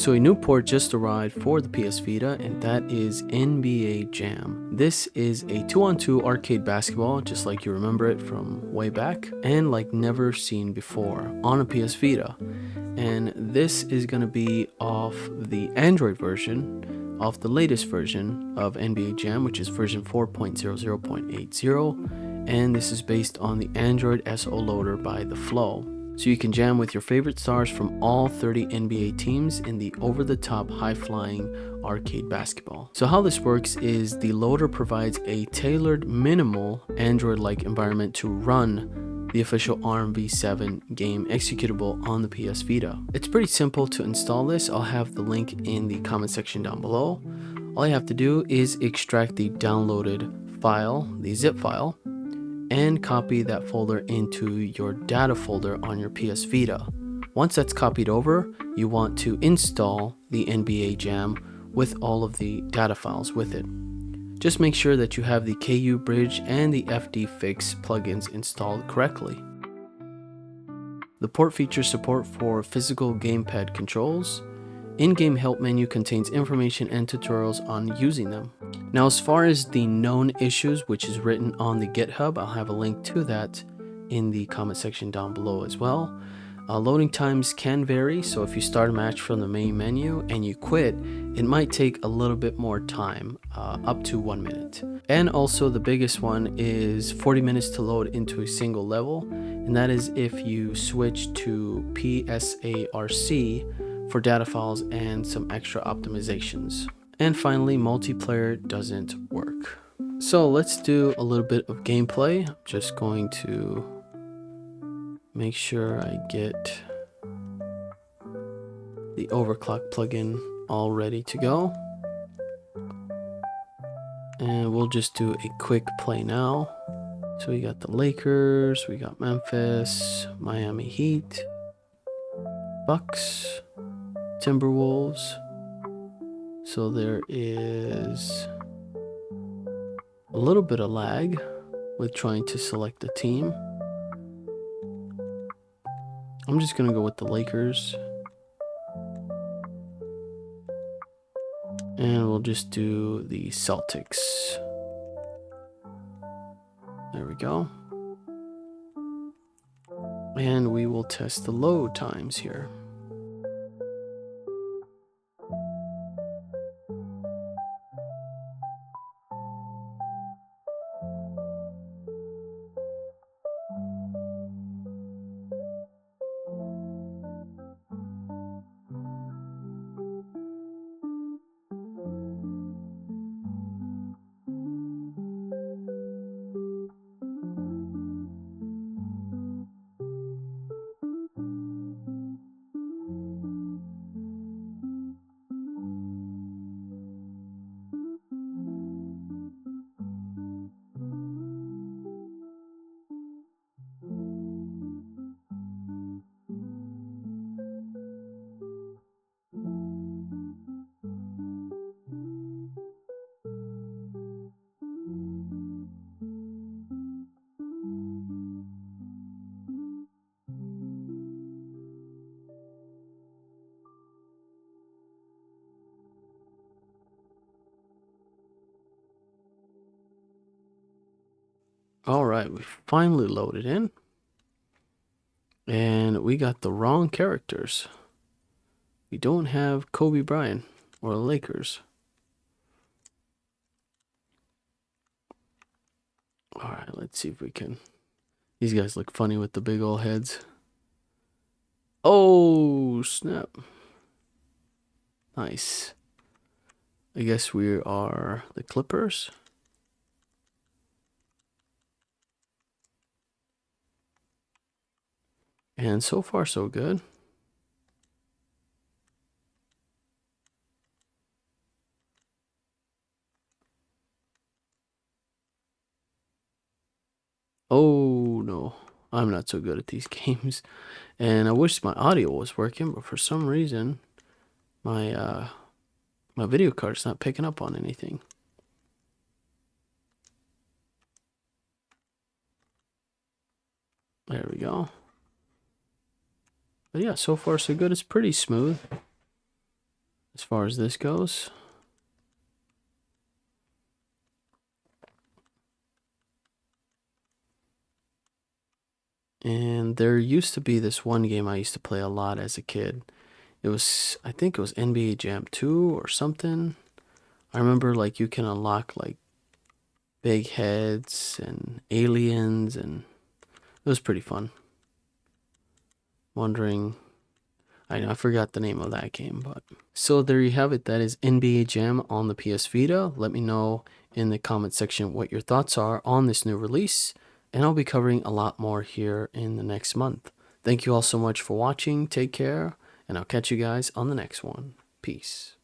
So a new port just arrived for the PS Vita, and that is NBA Jam. This is a 2-on-2 arcade basketball, just like you remember it from way back, and like never seen before on a PS Vita. And this is going to be off the Android version of the latest version of NBA Jam, which is version 4.00.80, and this is based on the Android SO loader by The Flow. So you can jam with your favorite stars from all 30 NBA teams in the over-the-top high-flying arcade basketball. So how this works is the loader provides a tailored minimal Android-like environment to run the official ARM v7 game executable on the PS Vita. It's pretty simple to install this. I'll have the link in the comment section down below. All you have to do is extract the downloaded file, the zip file, and copy that folder into your data folder on your PS Vita. Once that's copied over, you want to install the NBA Jam with all of the data files with it. Just make sure that you have the KU Bridge and the FD Fix plugins installed correctly. The port features support for physical gamepad controls. In-game help menu contains information and tutorials on using them. Now, as far as the known issues, which is written on the GitHub, I'll have a link to that in the comment section down below as well. Loading times can vary, so if you start a match from the main menu and you quit, it might take a little bit more time, up to 1 minute. And also the biggest one is 40 minutes to load into a single level, and that is if you switch to PSARC for data files and some extra optimizations. And finally, multiplayer doesn't work. So let's do a little bit of gameplay. I'm just going to make sure I get the overclock plugin all ready to go. And we'll just do a quick play now. So we got the Lakers, we got Memphis, Miami Heat, Bucks, Timberwolves. So there is a little bit of lag with trying to select the team. I'm just gonna go with the Lakers. And we'll just do the Celtics. There we go. And we will test the load times here. All right, we finally loaded in. And we got the wrong characters. We don't have Kobe Bryant or the Lakers. All right, let's see if we can. These guys look funny with the big old heads. Oh, snap. Nice. I guess we are the Clippers. And so far, so good. Oh, no. I'm not so good at these games. And I wish my audio was working, but for some reason, my video card's not picking up on anything. There we go. But yeah, so far so good. It's pretty smooth. as far as this goes. And there used to be this one game I used to play a lot as a kid. It was, I think it was NBA Jam 2 or something. I remember like you can unlock like big heads and aliens, and it was pretty fun. Wondering, I know I forgot the name of that game, but so there you have it. That is NBA Jam on the PS Vita. Let me know in the comment section what your thoughts are on this new release, and I'll be covering a lot more here in the next month. Thank you all so much for watching. Take care, and I'll catch you guys on the next one. Peace.